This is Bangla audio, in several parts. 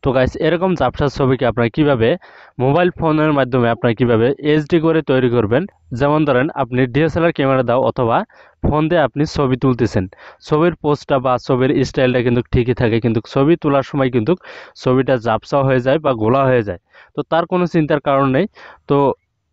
তো গাইস এরকম ঝাপসা ছবিকে আপনারা কিভাবে মোবাইল ফোনের মাধ্যমে আপনারা কিভাবে এইচডি করে তৈরি করবেন। যেমন ধরেন আপনি ডিএসএলআর ক্যামেরা দাও অথবা ফোন দিয়ে আপনি ছবি তুলতেছেন, ছবির পোজটা বা ছবির স্টাইলটা কিন্তু ঠিকই থাকে, কিন্তু ছবি তোলার সময় কিন্তু ছবিটা ঝাপসা হয়ে যায় বা গোলা হয়ে যায়। তো তার কোনো চিন্তার কারণ নেই। তো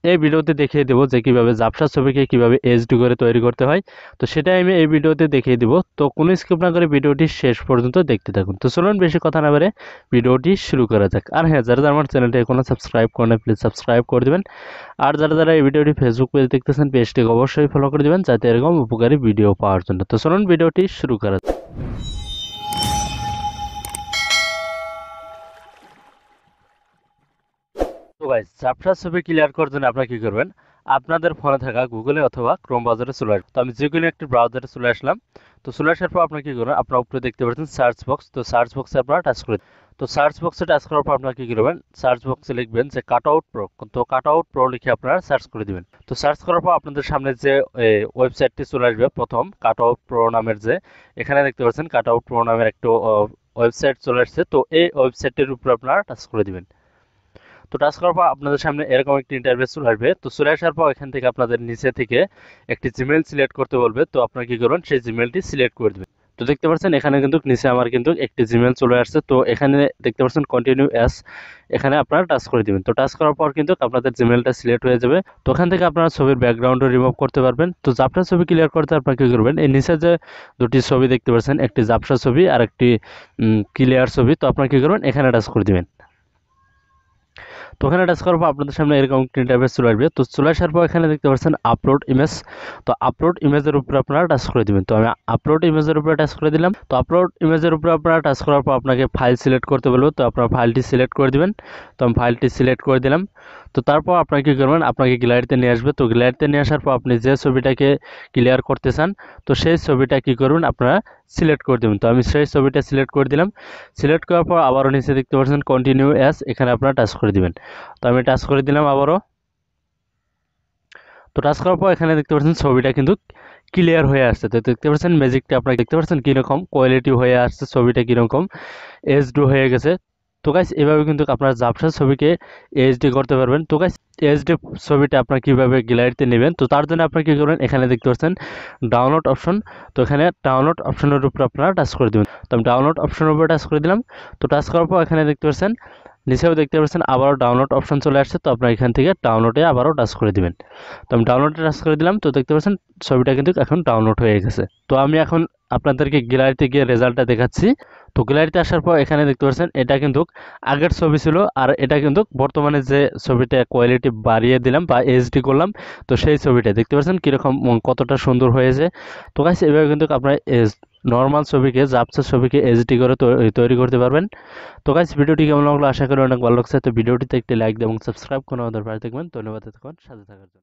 এই ভিডিওতে দেখিয়ে দেবো যে কিভাবে ঝাপসা ছবিকে কিভাবে এইচডি করে তৈরি করতে হয়। তো সেটাই আমি এই ভিডিওতে দেখিয়ে দিব। তো কোনো স্কিপ না করে ভিডিওটি শেষ পর্যন্ত দেখতে থাকুন। তো চলুন বেশি কথা না বলে ভিডিওটি শুরু করা যাক। আর হ্যাঁ, যারা আমার চ্যানেলটি এখনো সাবস্ক্রাইব করে না প্লিজ সাবস্ক্রাইব করে দেবেন। আর যারা এই ভিডিওটি ফেসবুক পেজে দেখতেছেন পেজটিকে অবশ্যই ফলো করে দেবেন যাতে এরকম উপকারী ভিডিও পাওয়ার জন্য। তো চলুন ভিডিওটি শুরু করা যাক। তো গাইস ঝাপসা ছবি ক্লিয়ার করার জন্য আপনারা কি করবেন, আপনাদের ফোনে থাকা গুগলে অথবা ক্রোম ব্রাউজারে চলে আসবেন। তো আমি যে কোনো একটি ব্রাউজারে চলে আসলাম। তো চলে আসার পর আপনারা কি করবেন, আপনারা উপরে দেখতে পাচ্ছেন সার্চ বক্স। তো সার্চ বক্সে আপনারা টাচ করে, তো সার্চ বক্সে টাচ করার পর আপনারা কি করবেন, সার্চ বক্সে লিখবেন যে কাট আউট প্রো। তো কাট আউট প্রো লিখে আপনারা সার্চ করে দিবেন। তো সার্চ করার পর আপনাদের সামনে যে ওয়েবসাইটটি চলে আসবে, প্রথম কাট আউট প্রো নামের যে, এখানে দেখতে পাচ্ছেন কাট আউট প্রো নামের একটা ওয়েবসাইট চলে আসছে। তো এই ওয়েবসাইটের উপর আপনারা টাচ করে দিবেন। তো টাচ করার পর আপনাদের সামনে এরকম একটি ইন্টারফেস চলে আসবে। তো চলে আসার পর এখান থেকে আপনাদের নিচে থেকে একটি জিমেল সিলেক্ট করতে বলবে। তো আপনারা কি করবেন, সেই জিমেলটি সিলেক্ট করে দেবেন। তো দেখতে পাচ্ছেন এখানে কিন্তু নিচে আমার কিন্তু একটি জিমেল চলে আসছে। তো এখানে দেখতে পাচ্ছেন কন্টিনিউ অ্যাস, এখানে আপনারা টাচ করে দিবেন। তো টাচ করার পর কিন্তু আপনাদের জিমেলটা সিলেক্ট হয়ে যাবে। তো ওখান থেকে আপনারা ছবির ব্যাকগ্রাউন্ডও রিমুভ করতে পারবেন। তো জাপসা ছবি ক্লিয়ার করতে আপনারা কি করবেন, এই নিচে যে দুটি ছবি দেখতে পাচ্ছেন, একটি জাপসা ছবি আর একটি ক্লিয়ার ছবি। তো আপনারা কি করবেন, এখানে টাচ করে দিবেন। তো ওখানে টাচ করার পর আপনাদের সামনে এরকম একটি ইন্টারফেস চলে আসবে। তো চলে আসার পর এখানে দেখতে পাচ্ছেন আপলোড ইমেজ। তো আপলোড ইমেজের উপরে আপনারা টাচ করে দিবেন। তো আমি আপলোড ইমেজের উপরে টাচ করে দিলাম। তো আপলোড ইমেজের উপরে আপনারা টাচ করার পর আপনাকে ফাইল সিলেক্ট করতে বলবো। তো আপনারা ফাইলটি সিলেক্ট করে দিবেন। তো আমি ফাইলটি সিলেক্ট করে দিলাম। তো তারপর আপনারা কি করবেন, আপনাকে গ্যালারিতে নিয়ে আসবে। তো গ্যালারিতে নিয়ে আসার পর আপনি যে ছবিটাকে ক্লিয়ার করতে চান, তো সেই ছবিটা কি করবেন, আপনারা সিলেক্ট করে দেবেন। তো আমি সেই ছবিটা সিলেক্ট করে দিলাম। সিলেক্ট করার পর আবারও নিচে দেখতে পাচ্ছেন কন্টিনিউ অ্যাজ, এখানে আপনারা টাচ করে দিবেন। তো আমি টাচ করে দিলাম আবারও। তো টাচ করার পর এখানে দেখতে পাচ্ছেন ছবিটা কিন্তু ক্লিয়ার হয়ে আসছে। তো দেখতে পাচ্ছেন ম্যাজিকটা আপনারা দেখতে পাচ্ছেন কীরকম কোয়ালিটি হয়ে আসছে, ছবিটা কীরকম এইচডি হয়ে গেছে। তো গাইস এভাবে কিন্তু আপনারা ঝাপসা ছবিকে এইচডি করতে পারবেন। তো গাইস এইচডি ছবিটা আপনারা কীভাবে গ্যালারিতে নেবেন, তো তার জন্য আপনারা কী করবেন, এখানে দেখতে পাচ্ছেন ডাউনলোড অপশন। তো এখানে ডাউনলোড অপশনের উপর আপনারা টাচ করে দেবেন। তো আমি ডাউনলোড অপশনের উপরে টাচ করে দিলাম। তো টাচ করার পর এখানে দেখতে পাচ্ছেন নিচেও দেখতে পাচ্ছেন আবারও ডাউনলোড অপশন চলে আসছে। তো আপনারা এখান থেকে ডাউনলোডে আবারও টাচ করে দিবেন। তো আমি ডাউনলোডে টাচ করে দিলাম। তো দেখতে পাচ্ছেন ছবিটা কিন্তু এখন ডাউনলোড হয়ে গেছে। তো আমি এখন আপনাদেরকে গ্যালারিতে গিয়ে রেজাল্টটা দেখাচ্ছি। তো গ্যালারিতে আসার পর এখানে দেখতে পাচ্ছেন এটা কিন্তু আগের ছবি ছিল, আর এটা কিন্তু বর্তমানে যে ছবিটা কোয়ালিটি বাড়িয়ে দিলাম বা এইচডি করলাম, তো সেই ছবিটা দেখতে পাচ্ছেন কীরকম কতটা সুন্দর হয়েছে। তো গাইস এভাবে কিন্তু আপনারা নর্মাল ছবিকে ঝাপসা ছবিকে এইচডি করে তৈরি করতে পারবেন। তো গাইস ভিডিওটি কেমন লাগলো, আশা করি অনেক ভালো লাগছে। তো ভিডিওটিতে একটি লাইক দেবেন এবং সাবস্ক্রাইব করে আমাদের পাশে থাকবেন। ধন্যবাদ এতক্ষণ সাথে থাকার জন্য।